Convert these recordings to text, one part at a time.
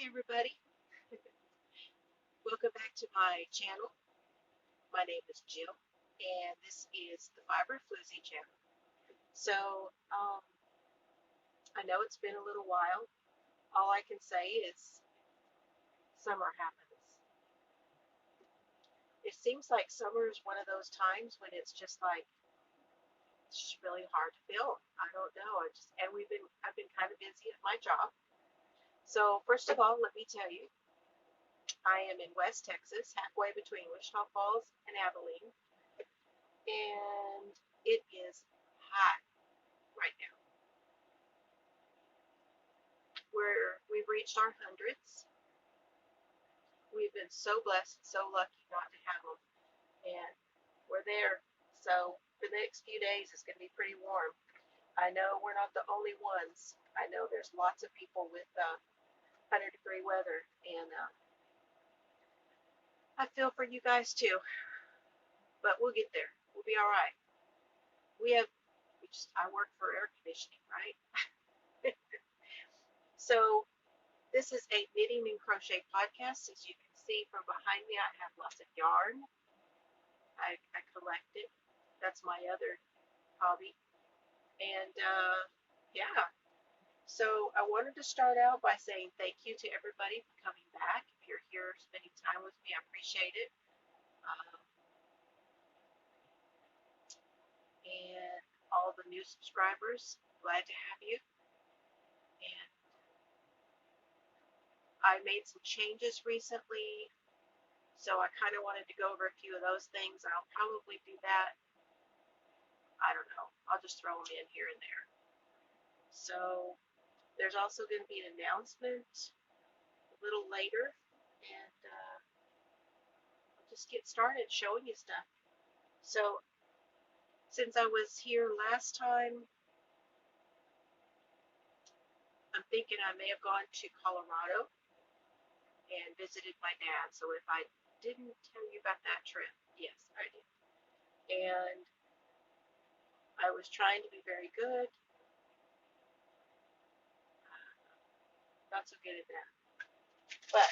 Hey everybody, welcome back to my channel. My name is Jill, and this is the Vibrant Floozie channel. So, I know it's been a little while. All I can say is summer happens. It seems like summer is one of those times when it's just like it's just really hard to film. I don't know. I've been kind of busy at my job. So first of all, let me tell you, I am in West Texas, halfway between Wichita Falls and Abilene, and it is hot right now. We've reached our hundreds. We've been so blessed, so lucky not to have them, and we're there. So for the next few days, it's going to be pretty warm. I know we're not the only ones. I know there's lots of people with 100-degree weather, and I feel for you guys too. But we'll get there. We'll be all right. We have. I work for air conditioning, right? So this is a knitting and crochet podcast. As you can see from behind me, I have lots of yarn. I collect it. That's my other hobby. And yeah, so I wanted to start out by saying thank you to everybody for coming back. If you're here spending time with me, I appreciate it. Um, and all the new subscribers, glad to have you. And I made some changes recently, so I kind of wanted to go over a few of those things. I'll probably do that. I don't know. I'll just throw them in here and there. So there's also going to be an announcement a little later, and I'll just get started showing you stuff. So since I was here last time, I'm thinking I may have gone to Colorado and visited my dad. So if I didn't tell you about that trip, yes, I did. And I was trying to be very good. Not so good at that. But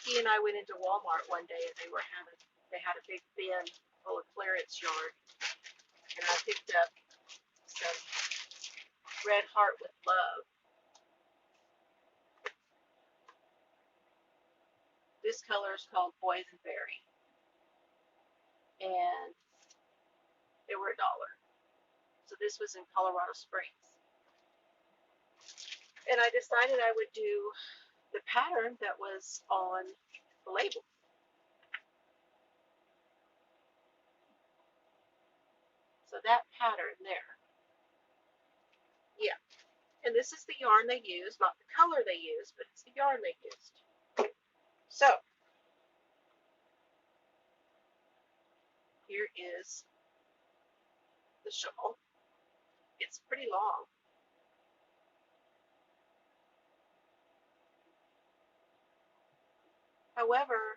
he and I went into Walmart one day, and they had a big bin full of clearance yarn, and I picked up some Red Heart with Love. This color is called Boysenberry, and they were $1. So this was in Colorado Springs. And I decided I would do the pattern that was on the label. So that pattern there. Yeah. And this is the yarn they used, not the color they used, but it's the yarn they used. So here is the shawl. It's pretty long. However,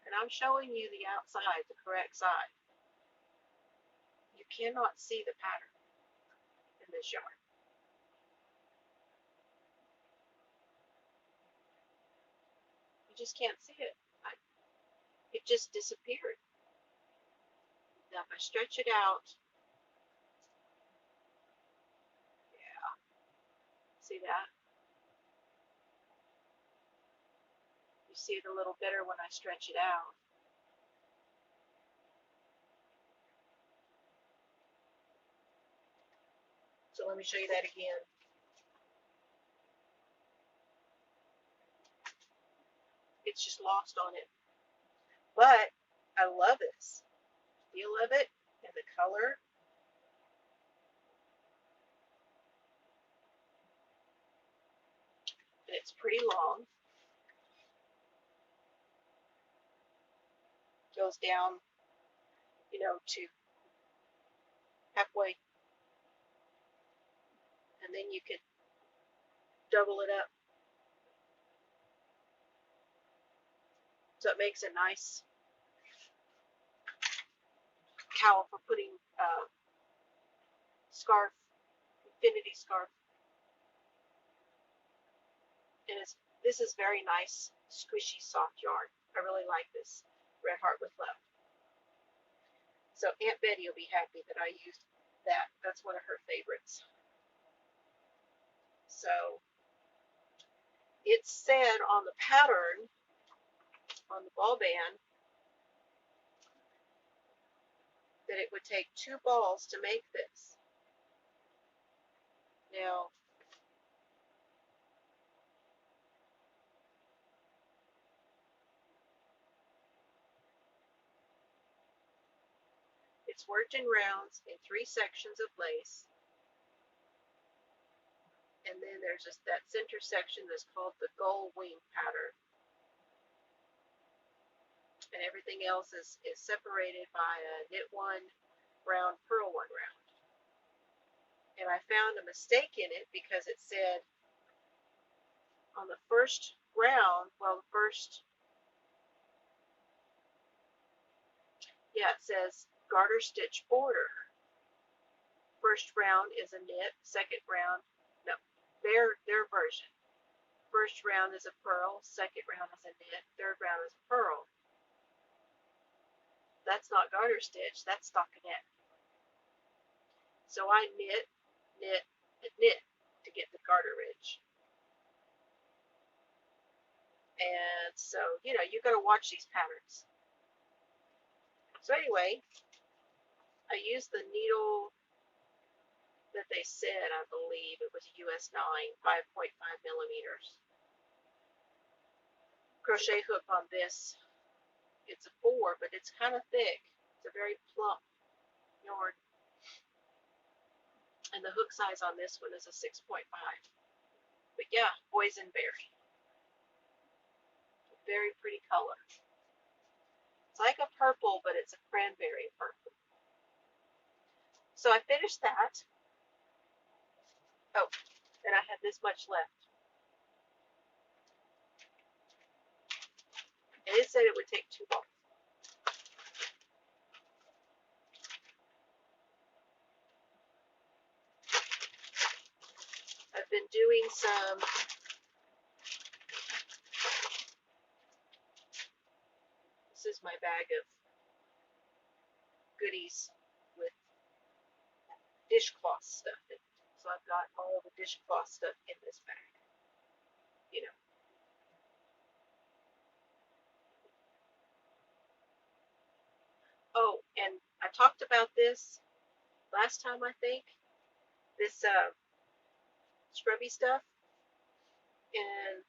and I'm showing you the outside, the correct side, you cannot see the pattern in this yarn. You just can't see it. It just disappeared. Now if I stretch it out, yeah, see that? You see it a little better when I stretch it out. So let me show you that again. It's just lost on it. But I love this. Feel of it and the color. And it's pretty long. Goes down, to halfway. And then you could double it up. So it makes a nice cowl for putting scarf infinity scarf. And this is very nice, squishy, soft yarn. I really like this Red Heart with Love. So Aunt Betty will be happy that I used that. That's one of her favorites. So it said on the pattern, on the ball band, that it would take 2 balls to make this. Now, it's worked in rounds in 3 sections of lace. And then there's just that center section that's called the gull wing pattern. And everything else is separated by a knit 1 round, purl 1 round. And I found a mistake in it because it said on the first round, well, the first, yeah, it says garter stitch border. First round is a knit, second round, no, their version. First round is a purl, second round is a knit, third round is a purl. That's not garter stitch, that's stockinette. So I knit, knit, and knit to get the garter ridge. And so, you know, you got to watch these patterns. So anyway, I used the needle that they said, I believe it was US 9, 5.5 millimeters. Crochet hook on this, it's a 4, but it's kind of thick. It's a very plump yarn. And the hook size on this one is a 6.5. But yeah, boysenberry. Very pretty color. It's like a purple, but it's a cranberry purple. So I finished that. Oh, and I had this much left. And it said it would take 2 balls. I've been doing some this is my bag of goodies with dishcloth stuff in it. So I've got all the dishcloth stuff in this bag. You know. Oh, and I talked about this last time, I think. This scrubby stuff. And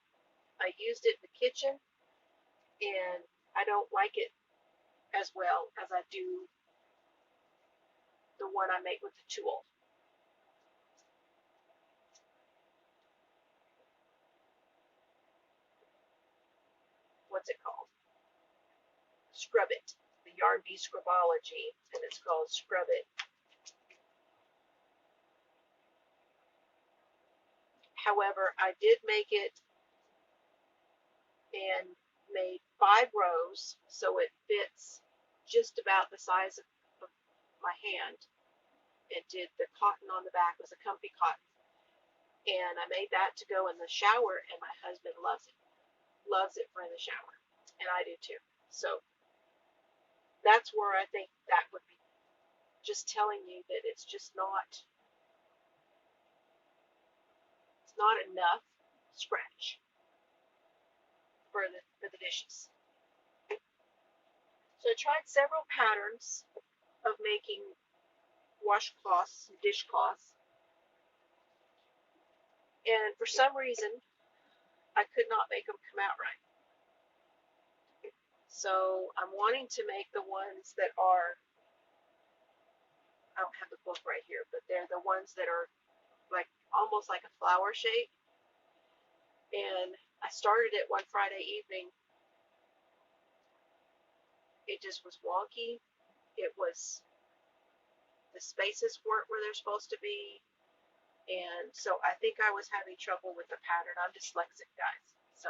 I used it in the kitchen. And I don't like it as well as I do the one I make with the tulle. What's it called? Scrub It. The Yarn Bee Scrubology, and it's called Scrub It. However, I did make it and made 5 rows, so it fits just about the size of my hand, and did the cotton on the back was a comfy cotton. And I made that to go in the shower, and my husband loves it. Loves it for in the shower. And I do too. So that's where I think that would be just telling you that it's just not enough scratch for the dishes. So I tried several patterns of making washcloths and dishcloths, and for some reason I could not make them come out right. So I'm wanting to make the ones that are, I don't have the book right here, but they're the ones that are like almost like a flower shape. And I started it one Friday evening. It just was wonky. It was, the spaces weren't where they're supposed to be. And so I think I was having trouble with the pattern. I'm dyslexic, guys. So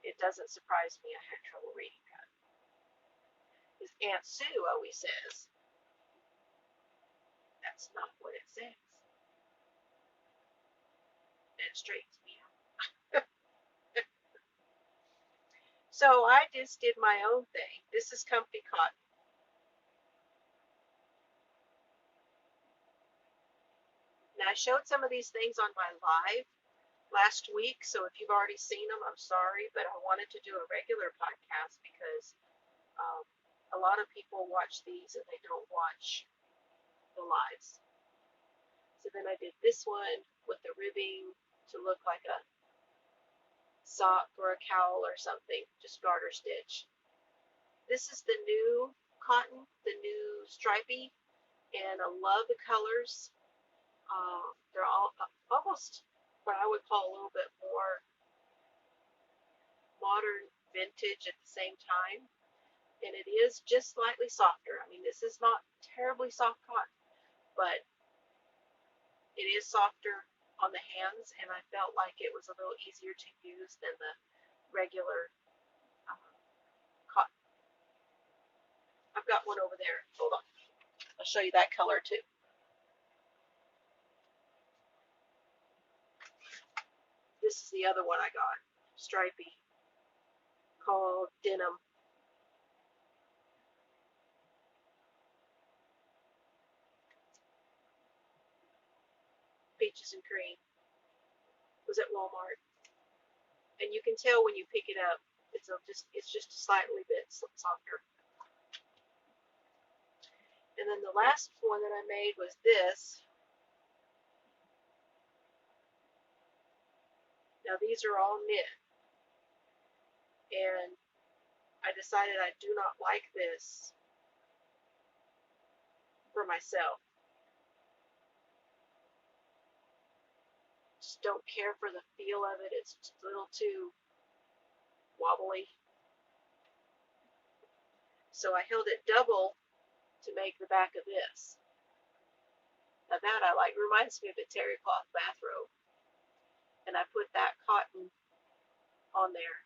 it doesn't surprise me I had trouble reading that. His Aunt Sue always says, that's not what it says. straightens me out. So I just did my own thing. This is comfy cotton. Now I showed some of these things on my live last week, so if you've already seen them, I'm sorry, but I wanted to do a regular podcast because um, a lot of people watch these and they don't watch the lives. So then I did this one with the ribbing to look like a sock or a cowl or something, just garter stitch. This is the new cotton, the new stripy, and I love the colors. They're all almost what I would call a little bit more modern vintage at the same time. And it is just slightly softer. I mean, this is not terribly soft cotton, but it is softer on the hands, and I felt like it was a little easier to use than the regular cotton. I've got one over there. Hold on. I'll show you that color too. This is the other one I got, stripy, called Denim. Peaches and cream. It was at Walmart, and you can tell when you pick it up, it's just a slightly bit softer. And then the last one that I made was this. Now these are all knit, and I decided I do not like this for myself. Just don't care for the feel of it. It's just a little too wobbly. So I held it double to make the back of this. Now that I like. Reminds me of a terry cloth bathrobe. And I put that cotton on there.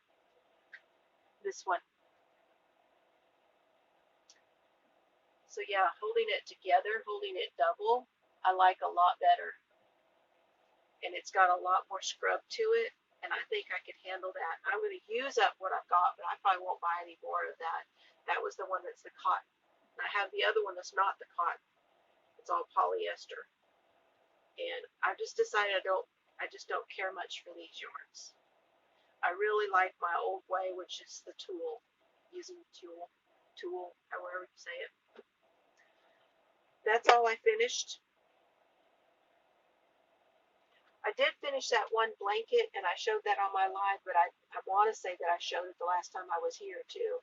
This one. So yeah, holding it together, holding it double, I like a lot better. And it's got a lot more scrub to it. And I think I could handle that. I'm going to use up what I've got, but I probably won't buy any more of that. That was the one that's the cotton. I have the other one that's not the cotton. It's all polyester. And I've just decided I just don't care much for these yarns. I really like my old way, which is the tulle, using the tulle, however you say it. That's all I finished. I did finish that one blanket, and I showed that on my live, but I want to say that I showed it the last time I was here, too.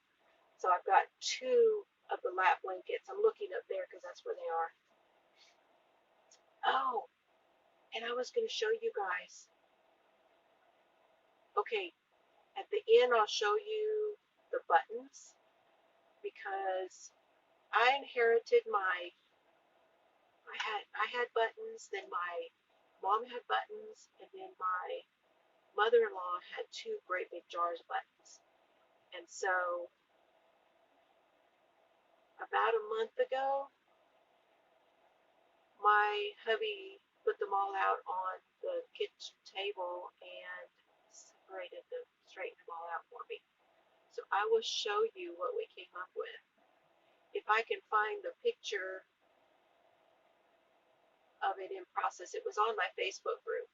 So I've got two of the lap blankets. I'm looking up there because that's where they are. Oh, and I was going to show you guys. Okay, at the end I'll show you the buttons because I inherited I had buttons, then my mom had buttons, and then my mother-in-law had two great big jars of buttons. And so about a month ago, my hubby put them all out on the kitchen table and straightened them all out for me. So I will show you what we came up with. If I can find the picture of it in process, it was on my Facebook group.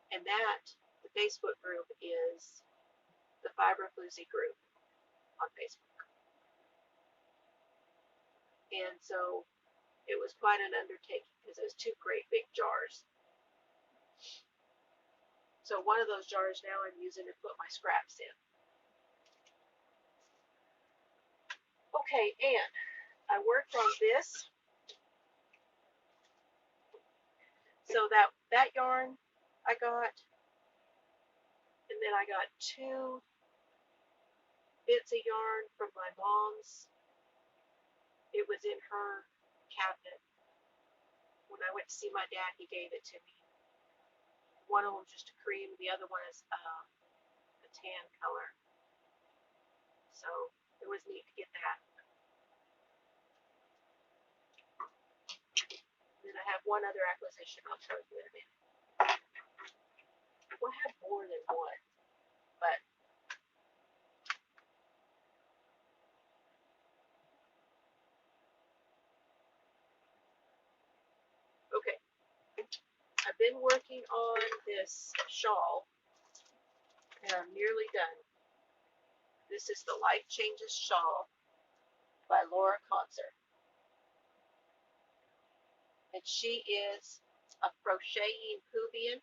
And the Facebook group is the Floozie group on Facebook. And so it was quite an undertaking because it was two great big jars. So one of those jars now I'm using to put my scraps in. Okay, and I worked on this. So that yarn I got, and then I got two bits of yarn from my mom's. It was in her cabinet. When I went to see my dad, he gave it to me. One of them just a cream, the other one is a tan color. So it was neat to get that. Then I have have one other acquisition I'll show you in a minute. We'll have more than one, but okay. I've been working on this shawl, and I'm nearly done. This is the Life Changes Shawl by Laura Concert. And she is a crocheting Peruvian.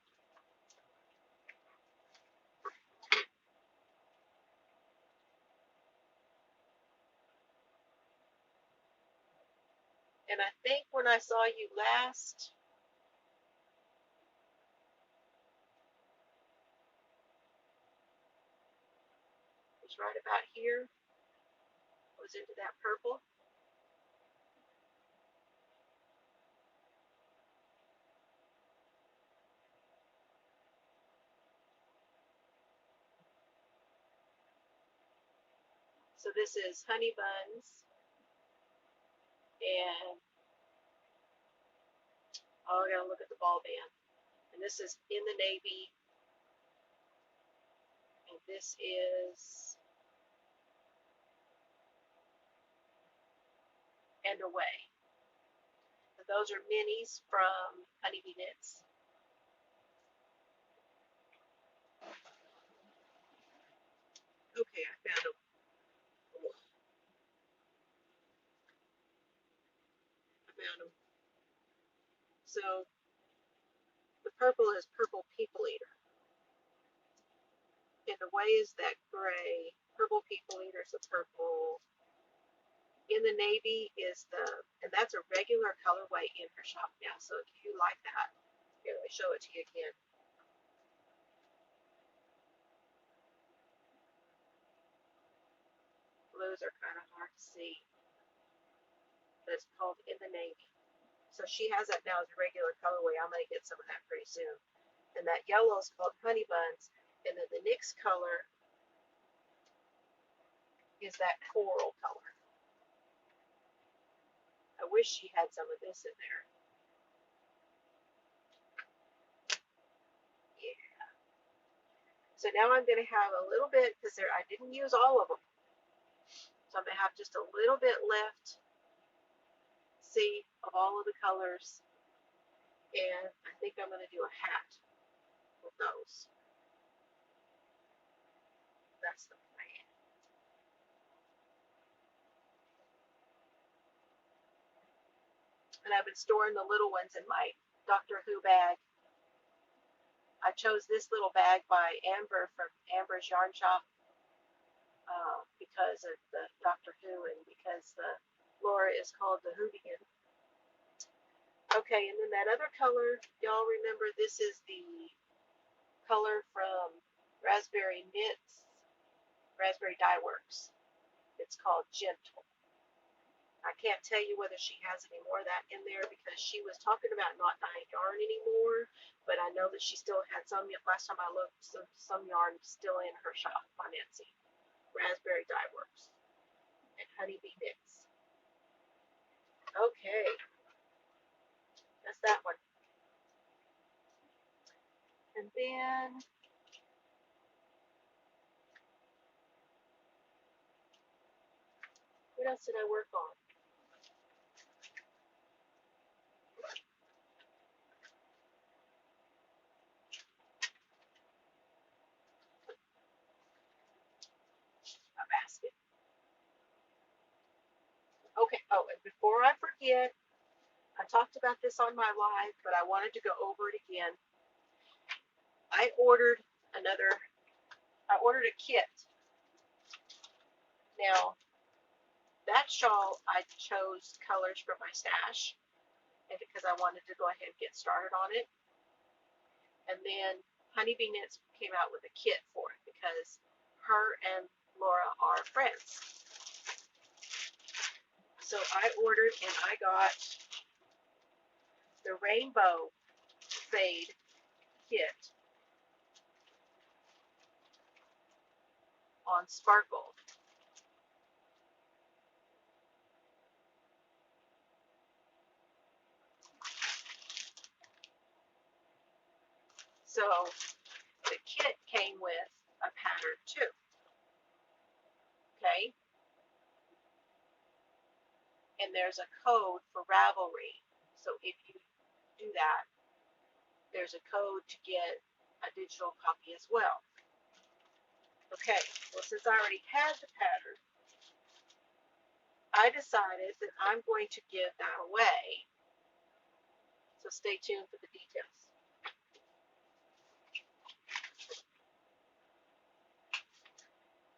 And I think when I saw you last, it was right about here. I was into that purple. So this is Honey Buns, and oh, I gotta look at the ball band. And this is in the navy, and this is and away. So those are minis from Honeybee Knits. Okay, I found them. I found them. So the purple is Purple People Eater. And the way is that gray. Purple People Eater is the purple. In the navy is the, and that's a regular colorway in her shop now. So if you like that, here, let me show it to you again. Blues are kind of hard to see. But it's called In the Navy. So she has that now as a regular colorway. I'm going to get some of that pretty soon. And that yellow is called Honey Buns. And then the next color is that coral color. I wish she had some of this in there. Yeah. So now I'm going to have a little bit, because I didn't use all of them. So I'm going to have just a little bit left, see, of all of the colors. And I think I'm going to do a hat with those. That's the plan. And I've been storing the little ones in my Doctor Who bag. I chose this little bag by Amber from Amber's Yarn Shop because of the Doctor Who and because the Laura is called the Whovian. Okay, and then that other color, y'all remember this is the color from Raspberry Knits, Raspberry Dye Works. It's called Gentle. I can't tell you whether she has any more of that in there because she was talking about not dyeing yarn anymore, but I know that she still had some, last time I looked, some yarn still in her shop on Etsy. Raspberry Dye Works and Honeybee Knits. Okay, that's that one. And then what else did I work on? A basket. Okay, oh, and before I forget, I talked about this on my live, but I wanted to go over it again. I ordered a kit. Now, that shawl, I chose colors from my stash, and because I wanted to go ahead and get started on it. And then Honeybee Knits came out with a kit for it because her and Laura are friends. So I ordered and I got the Rainbow Fade kit on Sparkle. So the kit came with a pattern too. Okay. And there's a code for Ravelry. So if you do that, there's a code to get a digital copy as well. Okay, well, since I already had the pattern, I decided that I'm going to give that away. So stay tuned for the details.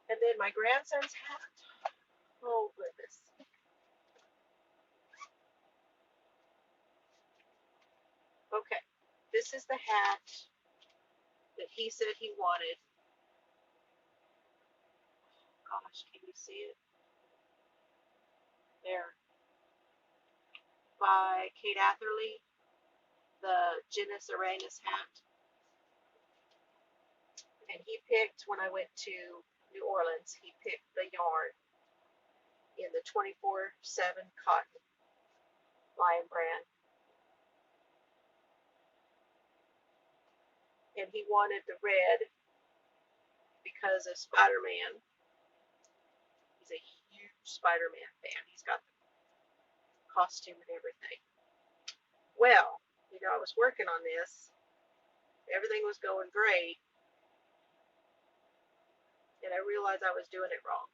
And then my grandson's hat. Oh, goodness. Okay, this is the hat that he said he wanted. Gosh, can you see it? There. By Kate Atherley, the Genus Aranus hat. And he picked, when I went to New Orleans, he picked the yarn in the 24/7 cotton Lion brand. And he wanted the red because of Spider-Man. He's a huge Spider-Man fan. He's got the costume and everything. Well, I was working on this. Everything was going great. And I realized I was doing it wrong.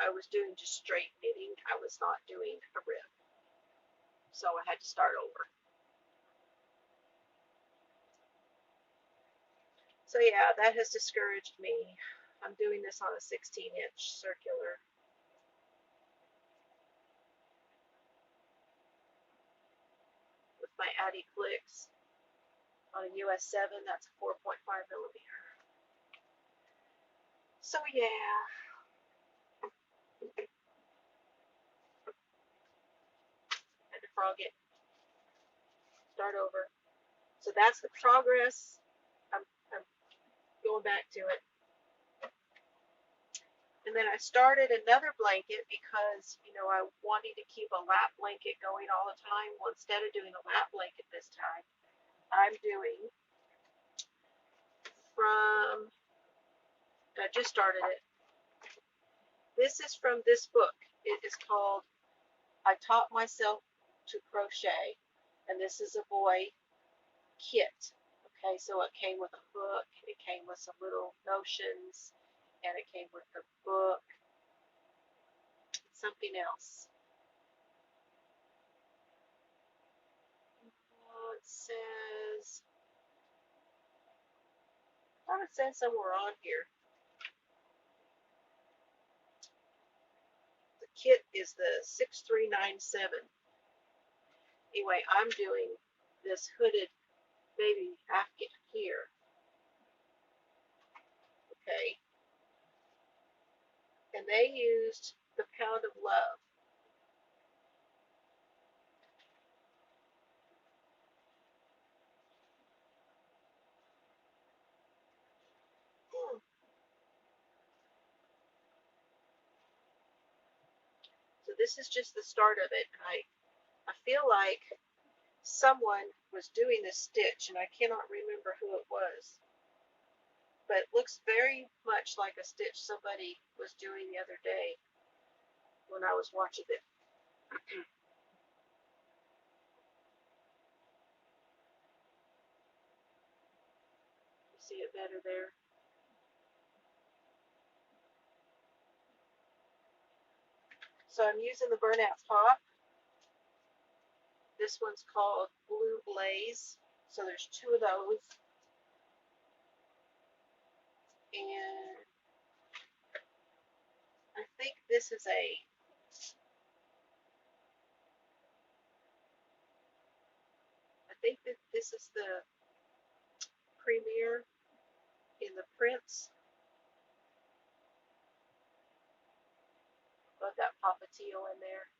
I was doing just straight knitting. I was not doing a rib. So I had to start over. So yeah, that has discouraged me. I'm doing this on a 16-inch circular. With my Addy clicks on a US 7, that's a 4.5 millimeter. So yeah. Had to frog it. Start over. So that's the progress. I'm going back to it. And then I started another blanket because, I wanted to keep a lap blanket going all the time. Well, instead of doing a lap blanket this time, I'm doing I just started it. This is from this book. It is called I Taught Myself to Crochet. And this is a boy kit. Okay, so it came with a book, it came with some little notions, and it came with the book. Something else. Oh, it says, I thought it said somewhere on here. The kit is the 6397. Anyway, I'm doing this hooded baby Afghan here. Okay. And they used the Pound of Love. So this is just the start of it. I feel like someone was doing this stitch, and I cannot remember who it was. But it looks very much like a stitch somebody was doing the other day when I was watching it. You see it better there? So I'm using the burnout pop. This one's called Blue Blaze. So there's two of those. And I think this is I think that this is the premiere in the prints. Got that Papa Teal in there.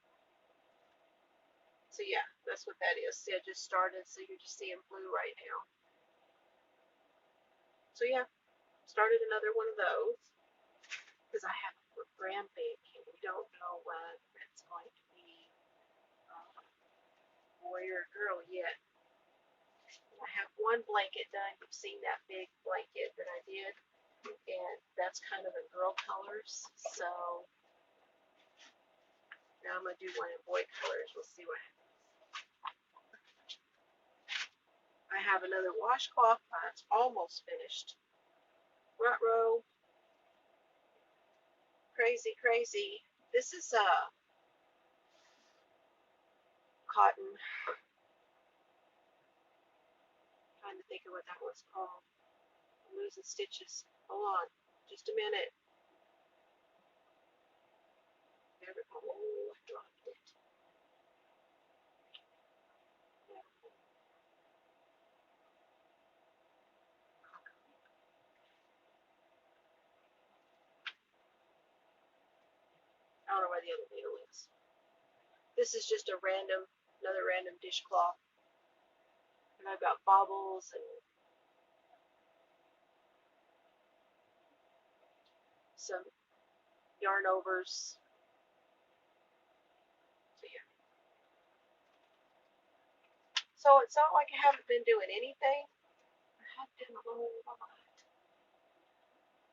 So yeah, that's what that is. See, I just started, so you're just seeing blue right now. So yeah, started another one of those because I have a grandbaby and we don't know whether it's going to be a boy or a girl yet. one blanket done. You've seen that big blanket that I did, and that's kind of in girl colors. So now I'm going to do one in boy colors. We'll see what happens. I have another washcloth that's almost finished. Front row. Crazy, crazy. This is cotton. I'm trying to think of what that was called. I'm losing stitches. Hold on. Just a minute. There we go. Oh, I dropped it. I don't know where the other needle is. This is just another random dishcloth. And I've got baubles and some yarn overs. So yeah. So it's not like I haven't been doing anything. I have been a whole lot.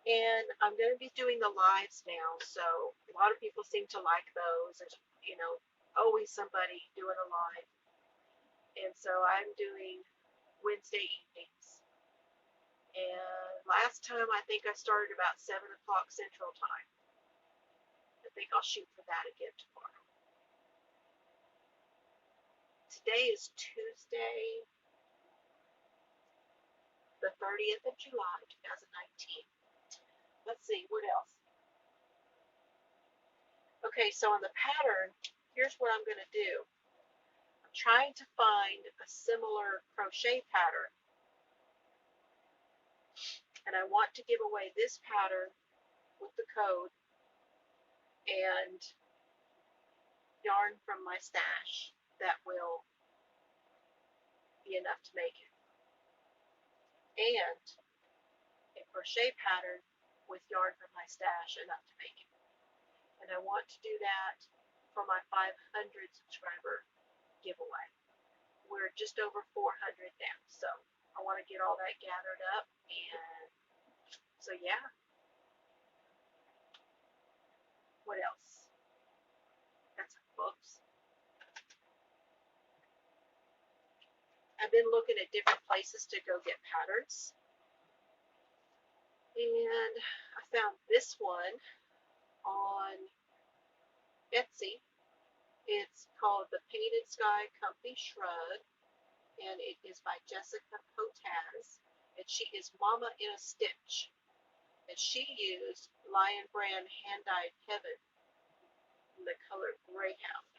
And I'm going to be doing the lives now, so a lot of people seem to like those. There's, always somebody doing a live. And so I'm doing Wednesday evenings. And last time I think I started about 7 o'clock Central Time. I think I'll shoot for that again tomorrow. Today is Tuesday, the 30th of July, 2019. Let's see, what else? Okay, so on the pattern, here's what I'm going to do. I'm trying to find a similar crochet pattern. And I want to give away this pattern with the code and yarn from my stash that will be enough to make it. And a crochet pattern with yarn from my stash enough to make it. And I want to do that for my 500 subscriber giveaway. We're just over 400 now, so I want to get all that gathered up, and so yeah. What else? That's books. I've been looking at different places to go get patterns, and I found this one on Etsy. It's called The Painted Sky Comfy Shrug, and it is by Jessica Potaz, and she is Mama in a Stitch, and she used Lion Brand Hand Dyed Heaven in the color Greyhound.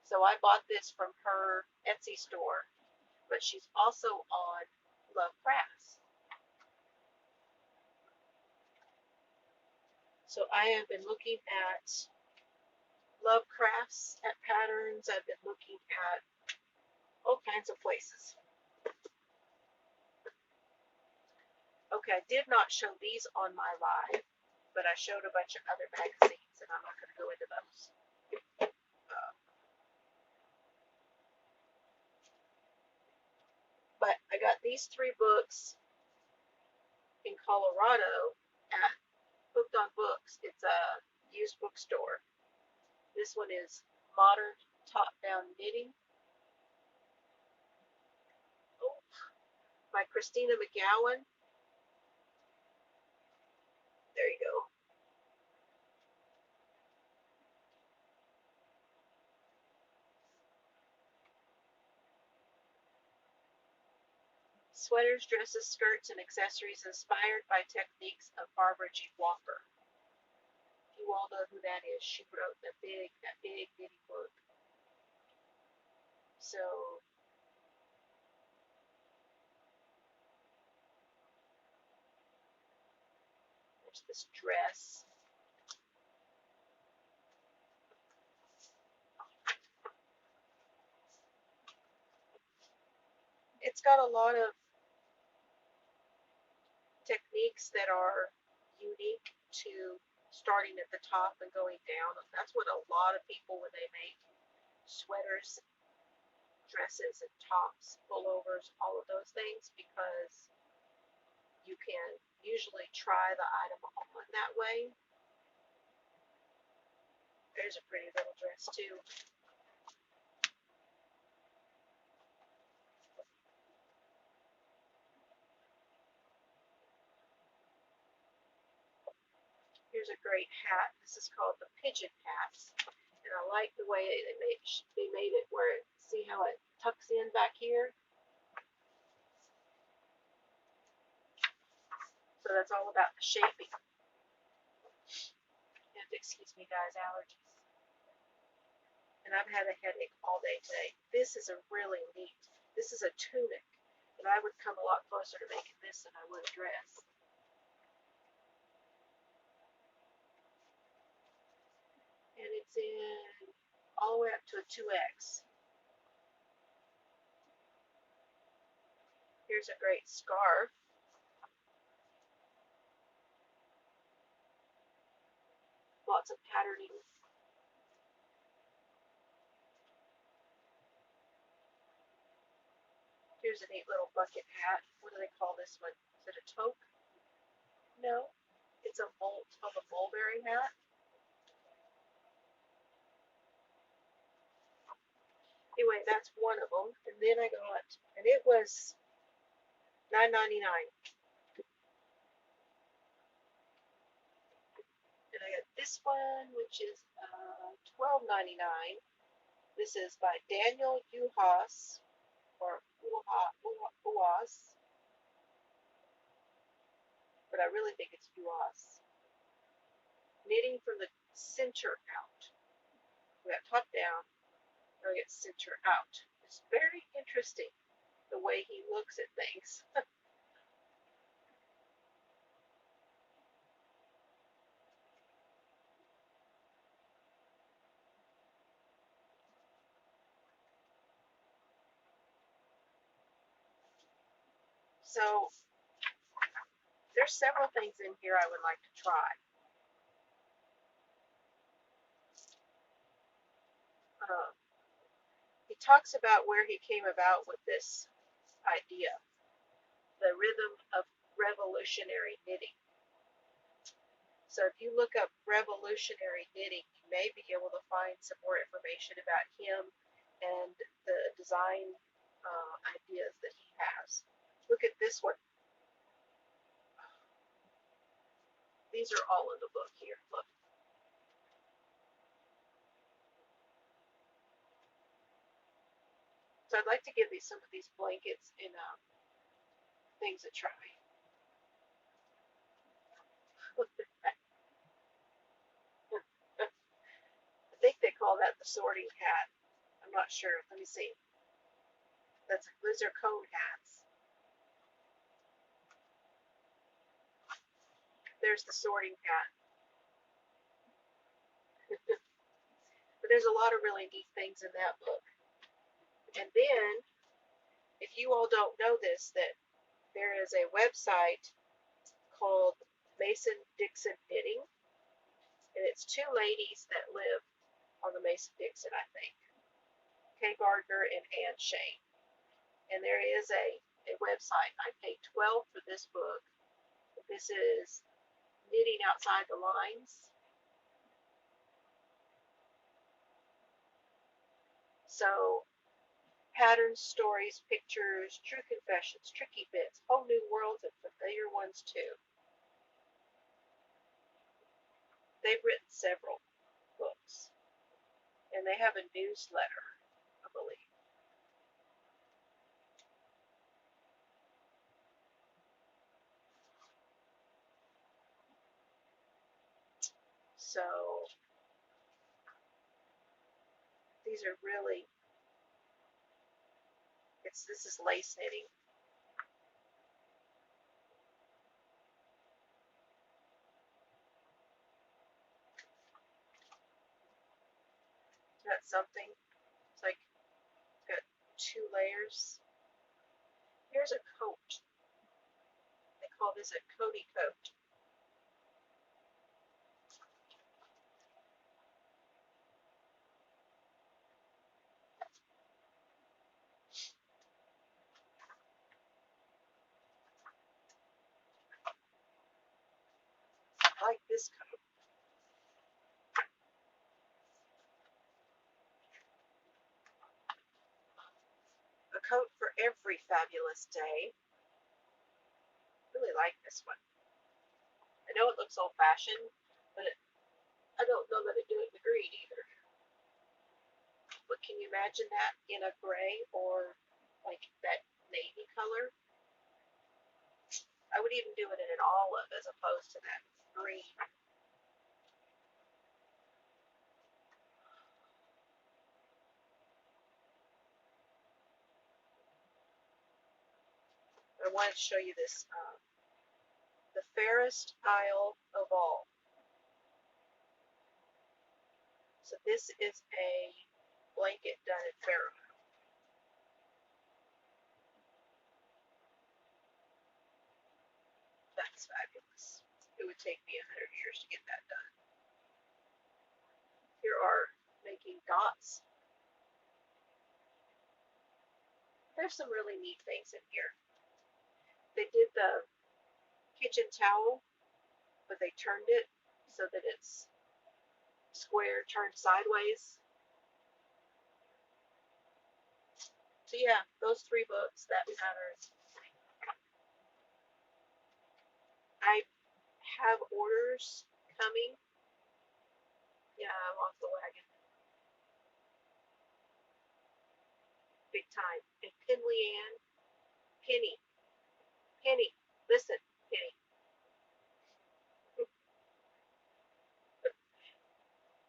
So I bought this from her Etsy store, but she's also on Love Crafts. So I have been looking at Love Crafts at patterns. I've been looking at all kinds of places. Okay, I did not show these on my live, but I showed a bunch of other magazines, and I'm not going to go into those. But I got these 3 books in Colorado at Hooked on Books. It's a used bookstore. This one is Modern Top-Down Knitting. Oh, by Christina McGowan. There you go. Sweaters, dresses, skirts, and accessories inspired by techniques of Barbara G. Walker. You all know who that is. She wrote that big knitting book. So there's this dress. It's got a lot of techniques that are unique to starting at the top and going down. That's what a lot of people, when they make sweaters, dresses, and tops, pullovers, all of those things, because you can usually try the item on that way. There's a pretty little dress too. Here's a great hat. This is called the pigeon hat. And I like the way they made it where see how it tucks in back here? So that's all about the shaping. And excuse me guys, allergies. And I've had a headache all day today. This is a really neat, this is a tunic. And I would come a lot closer to making this than I would a dress. And it's in all the way up to a 2X. Here's a great scarf. Lots of patterning. Here's a neat little bucket hat. What do they call this one? Is it a toque? No. It's a called a mulberry hat. Anyway, that's one of them. And then I got, and it was $9.99. And I got this one, which is $12.99. This is by Daniel Uhas, or Uas, but I really think it's Uas. Knitting from the center out. We got top down, or we got center out. It's very interesting the way he looks at things. So there's several things in here I would like to try. He talks about where he came about with this idea, the rhythm of revolutionary knitting. So if you look up revolutionary knitting, you may be able to find some more information about him and the design ideas that he has. Look at this one. These are all in the book here. Look. So I'd like to give some of these blankets and things a try. I think they call that the sorting hat. I'm not sure. Let me see. Those are cone hats. There's the sorting hat. But there's a lot of really neat things in that book. And then, if you all don't know this, that there is a website called Mason Dixon Knitting, and it's two ladies that live on the Mason Dixon, I think, Kay Gardner and Ann Shane. And there is a website. I paid $12 for this book. This is Knitting Outside the Lines. So patterns, stories, pictures, true confessions, tricky bits, whole new worlds, and familiar ones too. They've written several books, and they have a newsletter, I believe. So these are really, this is lace knitting. That's something. It's like it's got 2 layers. Here's a coat. They call this a Cody coat. like this coat. A coat for every fabulous day. Really like this one. I know it looks old-fashioned, but I don't know that I do it in the green either. But can you imagine that in a gray or like that navy color? I would even do it in an olive as opposed to that green. I wanted to show you this, the fairest isle of all. So this is a blanket done in Fair Isle. That's fabulous. It would take me 100 years to get that done. Here are making dots. There's some really neat things in here. They did the kitchen towel, but they turned it so that it's square turned sideways. So yeah, those 3 books, that matters. I have orders coming. Yeah, I'm off the wagon. Big time. And Penny, Penny, listen, Penny.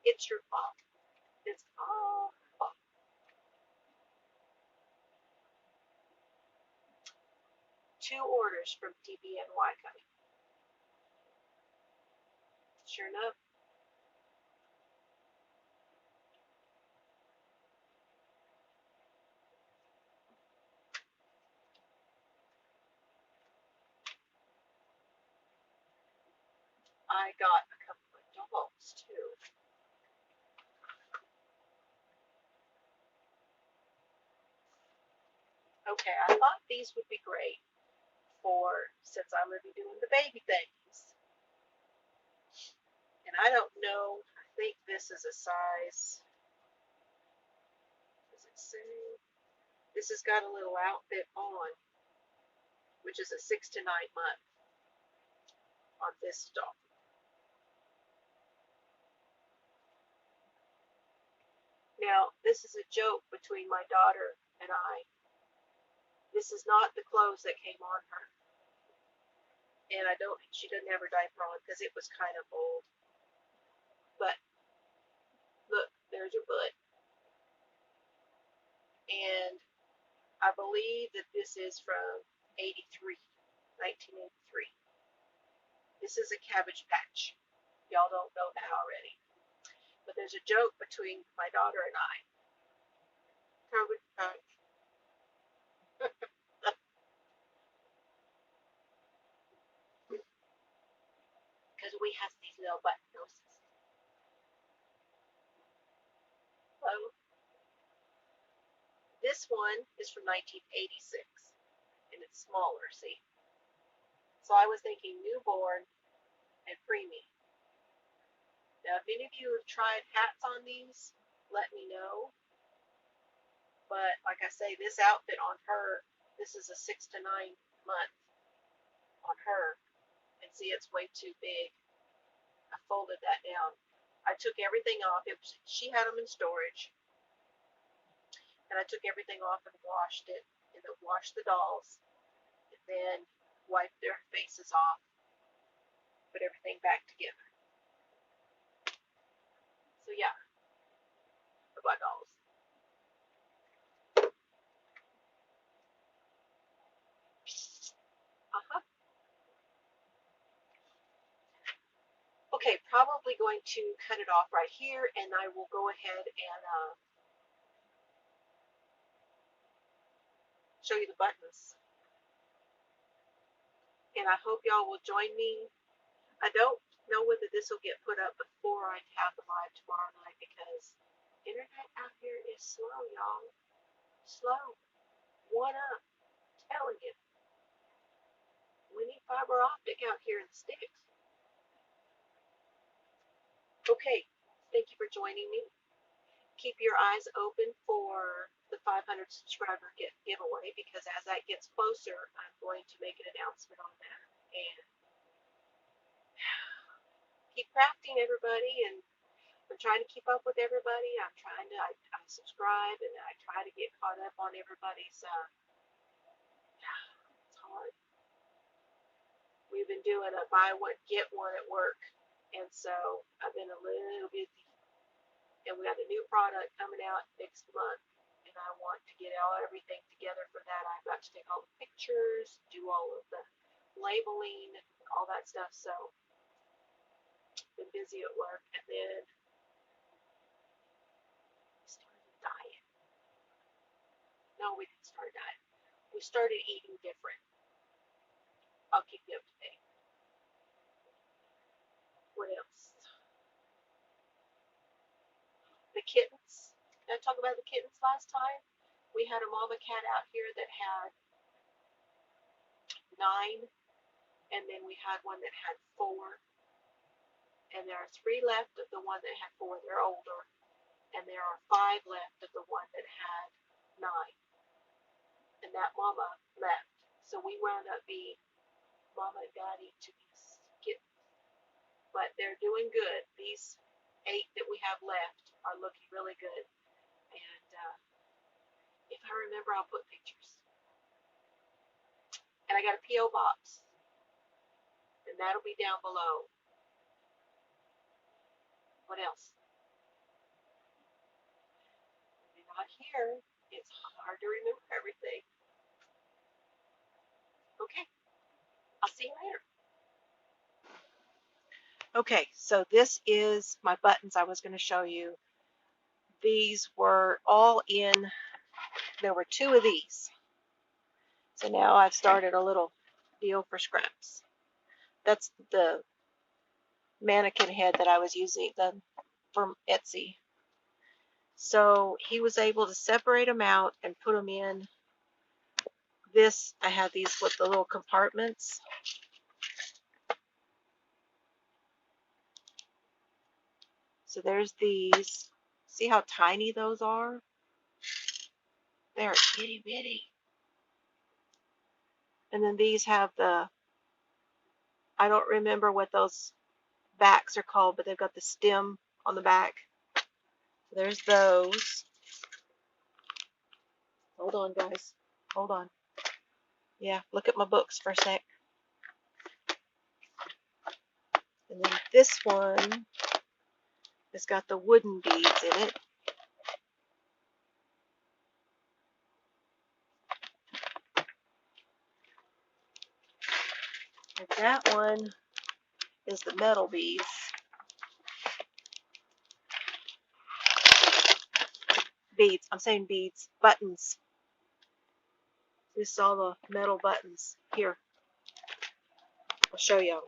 It's your fault. It's all fault. 2 orders from DBNY coming. Sure enough. I got a couple of dolls too. Okay, I thought these would be great for since I'm going to be doing the baby things. And I don't know, I think this is a size, does it say? This has got a little outfit on, which is a 6 to 9 month on this doll. Now, this is a joke between my daughter and I. This is not the clothes that came on her. And she doesn't have her diaper on because it was kind of old. But look, there's her butt. And I believe that this is from 1983. This is a Cabbage Patch. Y'all don't know that already. But there's a joke between my daughter and I. Cabbage Patch. Because we have these little button noses. So, this one is from 1986. And it's smaller, see? So I was thinking newborn and preemie. Now, if any of you have tried hats on these, let me know. But like I say, this outfit on her, this is a 6 to 9 month on her. And see, it's way too big. I folded that down. I took everything off. She had them in storage. And I took everything off and washed it. And then washed the dolls. And then wiped their faces off. Put everything back together. So yeah, robot dolls. Okay, probably going to cut it off right here, and I will go ahead and show you the buttons. And I hope y'all will join me. I don't know whether this will get put up before I have the live tomorrow night because internet out here is slow, y'all. Slow. One up. Telling you. We need fiber optic out here in the sticks. Okay, thank you for joining me. Keep your eyes open for the 500 subscriber giveaway, because as that gets closer, I'm going to make an announcement on that. And keep crafting, everybody, and I'm trying to keep up with everybody. I subscribe and I try to get caught up on everybody's. It's hard. We've been doing a buy one get one at work, and so I've been a little busy. And we got a new product coming out next month, and I want to get everything together for that. I've got to take all the pictures, do all of the labeling, all that stuff. So been busy at work, and then started a diet. No, we didn't start a diet. We started eating different. I'll keep you up to date. What else? The kittens. Did I talk about the kittens last time? We had a mama cat out here that had 9, and then we had one that had 4, and there are 3 left of the one that had 4. They're older, and there are 5 left of the one that had 9, and that mama left. So we wound up being mama and daddy to these kittens, but they're doing good. These 8 that we have left are looking really good, and if I remember, I'll put pictures. And I got a P.O. box, and that'll be down below. What else? They're not here. It's hard to remember everything. Okay, I'll see you later. Okay, so this is my buttons I was going to show you. These were all in, there were 2 of these. So now I've started a little deal for scraps. That's the mannequin head that I was using from Etsy. So he was able to separate them out and put them in this. I have these with the little compartments. So there's these. See how tiny those are? They're itty bitty. And then these have the, I don't remember what those backs are called, but they've got the stem on the back. So there's those. Hold on, guys. Hold on. Yeah, look at my books for a sec. And then this one has got the wooden beads in it. And that one is the metal beads. Beads. I'm saying beads. Buttons. This is all the metal buttons. Here. I'll show you.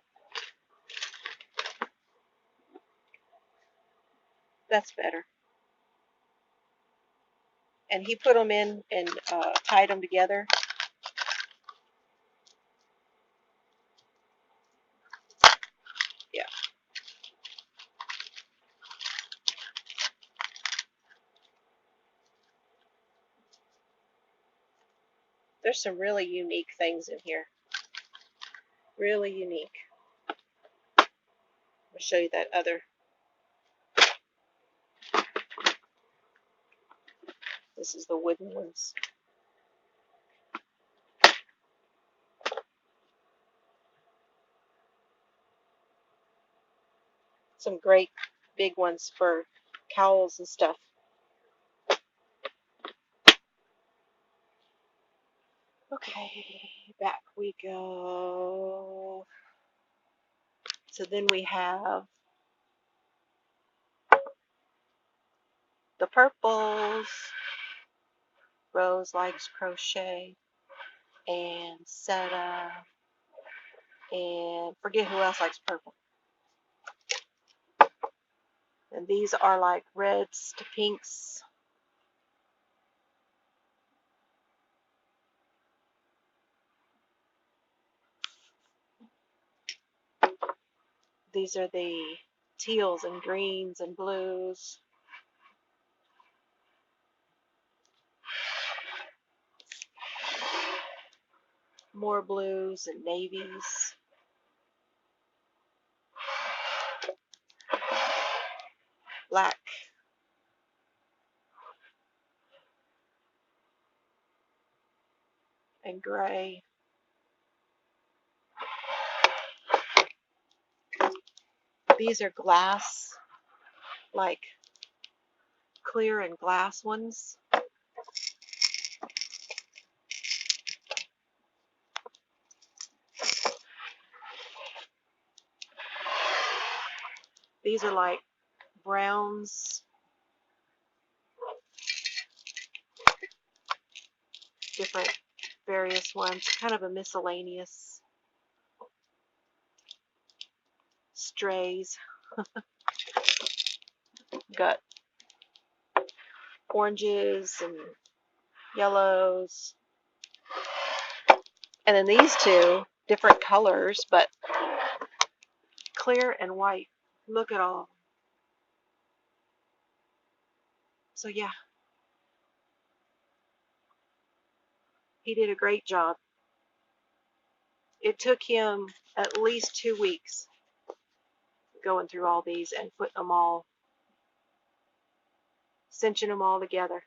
That's better. And he put them in and tied them together. Yeah. There's some really unique things in here. Really unique. I'll show you that other. This is the wooden ones. Some great big ones for cowls and stuff. Okay, back we go. So then we have the purples. Rose likes crochet, and Seta, and forget who else likes purple. And these are like reds to pinks. These are the teals and greens and blues. More blues and navies. Black. And gray. These are glass, like clear and glass ones. These are like browns, different various ones, kind of a miscellaneous. Strays. Got oranges and yellows. And then these two, different colors, but clear and white. Look at all. So yeah, he did a great job. It took him at least 2 weeks going through all these and putting them all, cinching them all together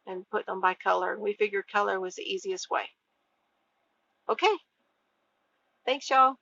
and putting them by color. We figured color was the easiest way. Okay, thanks y'all.